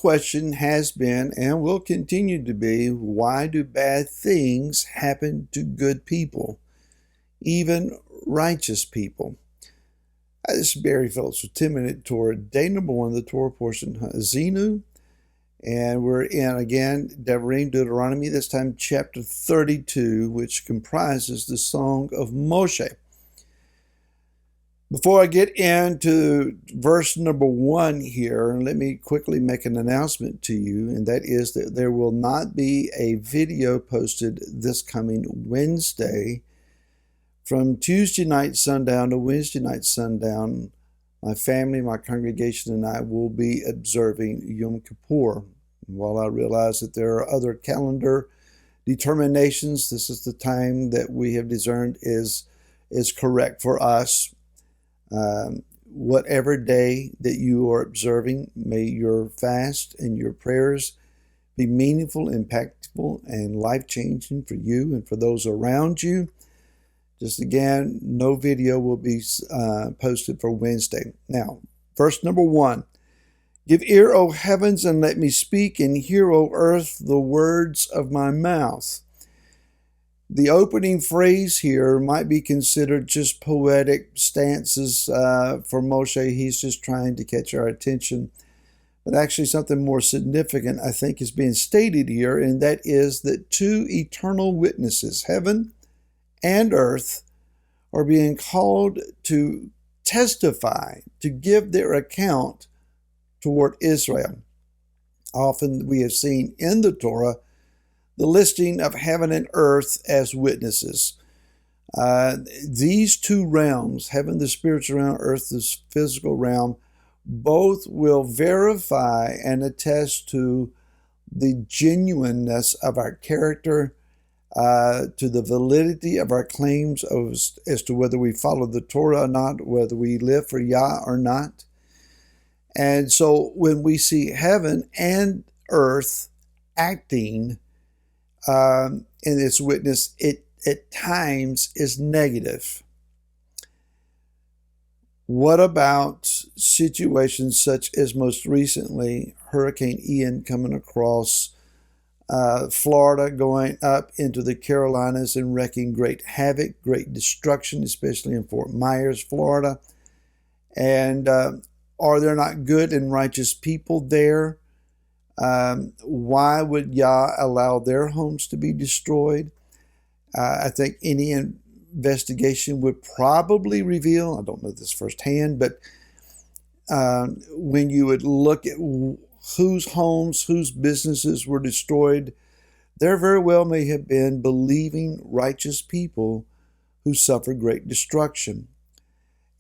question has been and will continue to be, why do bad things happen to good people, even righteous people? This is Barry Phillips with 10-Minute Torah, day number 1 of the Torah portion, Zenu. And we're in, again, Deuteronomy, this time chapter 32, which comprises the Song of Moshe. Before I get into verse number 1 here, let me quickly make an announcement to you, and that is that there will not be a video posted this coming Wednesday. From Tuesday night sundown to Wednesday night sundown, my family, my congregation, and I will be observing Yom Kippur. While I realize that there are other calendar determinations, this is the time that we have discerned is correct for us. Whatever day that you are observing, may your fast and your prayers be meaningful, impactful, and life-changing for you and for those around you. Just again, no video will be posted for Wednesday. Now, verse number 1. Give ear, O heavens, and let me speak, and hear, O earth, the words of my mouth. The opening phrase here might be considered just poetic stances for Moshe. He's just trying to catch our attention. But actually something more significant, I think, is being stated here, and that is that two eternal witnesses, heaven and earth, are being called to testify, to give their account toward Israel. Often we have seen in the Torah the listing of heaven and earth as witnesses. These two realms, heaven, the spiritual realm, earth, the physical realm, both will verify and attest to the genuineness of our character, to the validity of our claims as to whether we follow the Torah or not, whether we live for Yah or not. And so when we see heaven and earth acting in its witness, it at times is negative. What about situations such as most recently Hurricane Ian coming across Florida, going up into the Carolinas and wreaking great havoc, great destruction, especially in Fort Myers, Florida? And are there not good and righteous people there? Why would Yah allow their homes to be destroyed? I think any investigation would probably reveal, I don't know this firsthand, but when you would look at whose homes, whose businesses were destroyed, there very well may have been believing righteous people who suffered great destruction.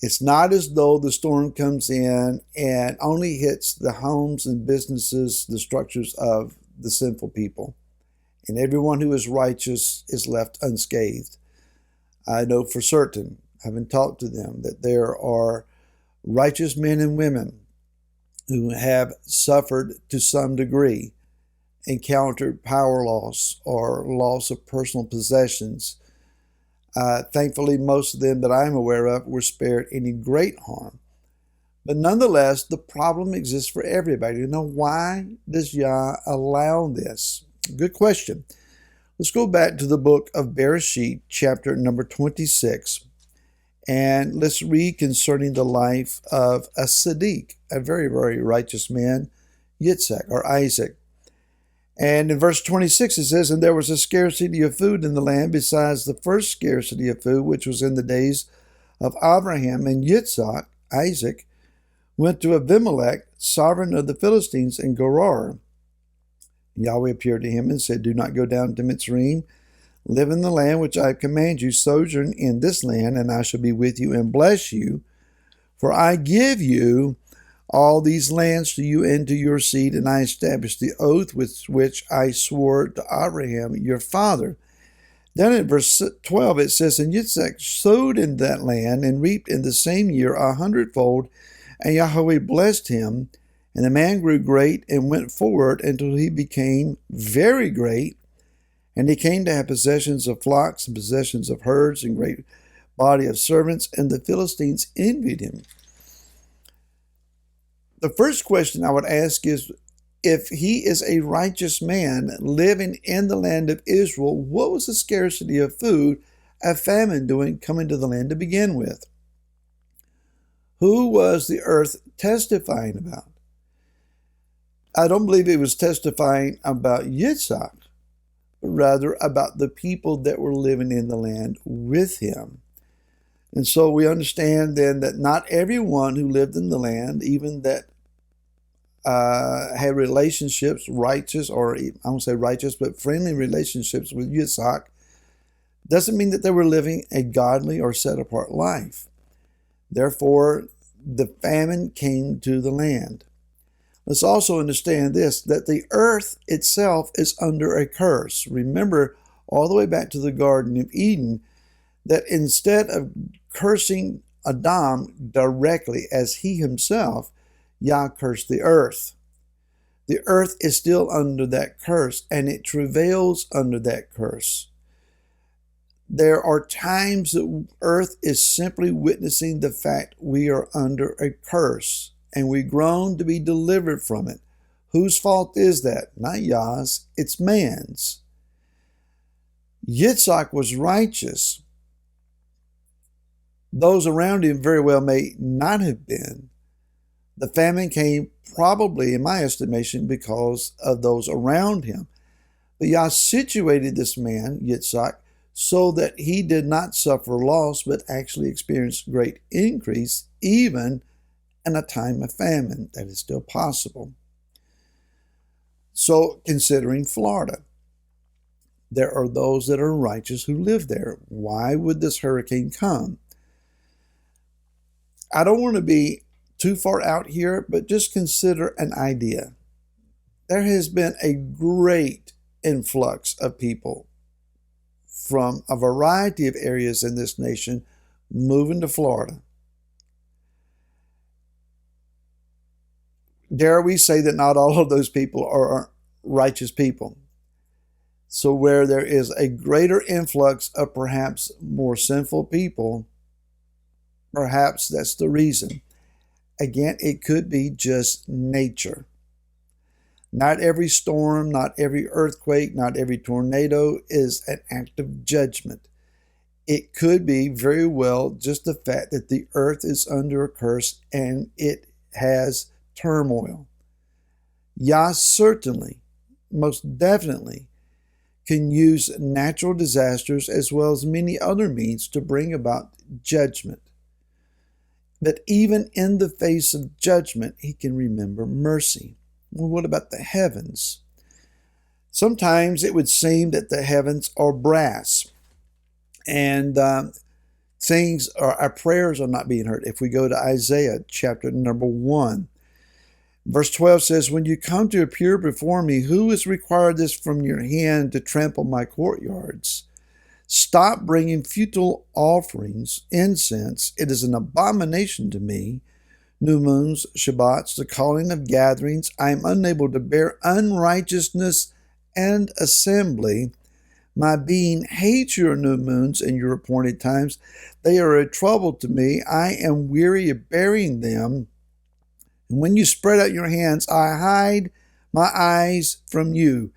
It's not as though the storm comes in and only hits the homes and businesses, the structures of the sinful people, and everyone who is righteous is left unscathed. I know for certain, having talked to them, that there are righteous men and women who have suffered to some degree, encountered power loss or loss of personal possessions. Thankfully, most of them that I'm aware of were spared any great harm. But nonetheless, the problem exists for everybody. You know, why does Yah allow this? Good question. Let's go back to the book of Bereshit, chapter number 26, and let's read concerning the life of a Sadiq, a very, very righteous man, Yitzhak, or Isaac. And in verse 26 it says, and there was a scarcity of food in the land besides the first scarcity of food, which was in the days of Abraham. And Yitzhak, Isaac, went to Abimelech, sovereign of the Philistines, in Gerar. Yahweh appeared to him and said, do not go down to Mitzrayim. Live in the land which I command you, sojourn in this land, and I shall be with you and bless you. For I give you all these lands to you and to your seed, and I establish the oath with which I swore to Abraham your father. Then in verse 12 it says, and Yitzhak sowed in that land and reaped in the same year 100-fold, and Yahweh blessed him. And the man grew great and went forward until he became very great, and he came to have possessions of flocks and possessions of herds and great body of servants, and the Philistines envied him. The first question I would ask is if he is a righteous man living in the land of Israel, what was the scarcity of food, a famine coming to the land to begin with? Who was the earth testifying about? I don't believe it was testifying about Yitzhak, but rather about the people that were living in the land with him. And so we understand then that not everyone who lived in the land, even that had relationships, righteous, or I won't say righteous, but friendly relationships with Yitzhak, doesn't mean that they were living a godly or set-apart life. Therefore, the famine came to the land. Let's also understand this, that the earth itself is under a curse. Remember, all the way back to the Garden of Eden, that instead of cursing Adam directly as he himself, Yah cursed the earth. The earth is still under that curse, and it travails under that curse. There are times that earth is simply witnessing the fact we are under a curse, and we groan to be delivered from it. Whose fault is that? Not Yah's, it's man's. Yitzhak was righteous. Those around him very well may not have been. The famine came probably, in my estimation, because of those around him. But Yah situated this man, Yitzhak, so that he did not suffer loss, but actually experienced great increase, even in a time of famine. That is still possible. So, considering Florida, there are those that are righteous who live there. Why would this hurricane come? I don't want to be too far out here, but just consider an idea. There has been a great influx of people from a variety of areas in this nation moving to Florida. Dare we say that not all of those people are righteous people? So where there is a greater influx of perhaps more sinful people, perhaps that's the reason. Again, it could be just nature. Not every storm, not every earthquake, not every tornado is an act of judgment. It could be very well just the fact that the earth is under a curse and it has turmoil. Yah certainly, most definitely, can use natural disasters as well as many other means to bring about judgment. But even in the face of judgment, he can remember mercy. Well, what about the heavens? Sometimes it would seem that the heavens are brass, and our prayers are not being heard. If we go to Isaiah chapter number 1, verse 12 says, "When you come to appear before me, who has required this from your hand to trample my courtyards? Stop bringing futile offerings, incense. It is an abomination to me. New moons, Shabbats, the calling of gatherings. I am unable to bear unrighteousness and assembly. My being hates your new moons and your appointed times. They are a trouble to me. I am weary of bearing them. And when you spread out your hands, I hide my eyes from you.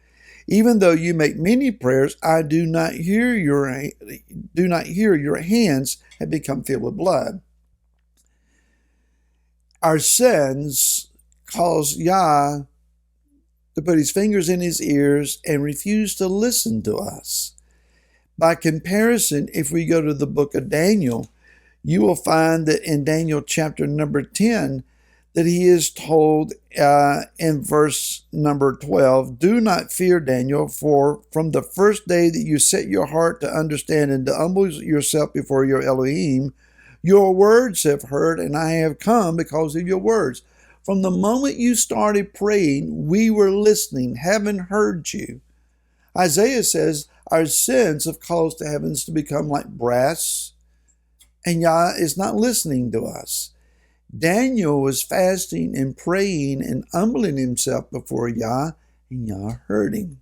Even though you make many prayers, I do not hear your hands have become filled with blood." Our sins cause Yah to put his fingers in his ears and refuse to listen to us. By comparison, if we go to the book of Daniel, you will find that in Daniel chapter number 10, that he is told in verse number 12, "Do not fear, Daniel, for from the first day that you set your heart to understand and to humble yourself before your Elohim, your words have heard, and I have come because of your words." From the moment you started praying, we were listening. Heaven heard you. Isaiah says our sins have caused the heavens to become like brass, and Yah is not listening to us. Daniel was fasting and praying and humbling himself before Yah, and Yah heard him.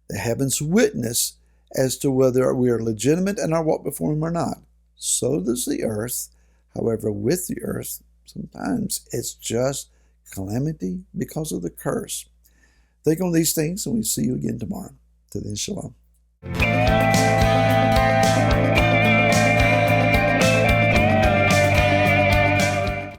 The heavens witness as to whether we are legitimate in our walk before him or not. So does the earth. However, with the earth, sometimes it's just calamity because of the curse. Think on these things, and we'll see you again tomorrow. Till then, shalom.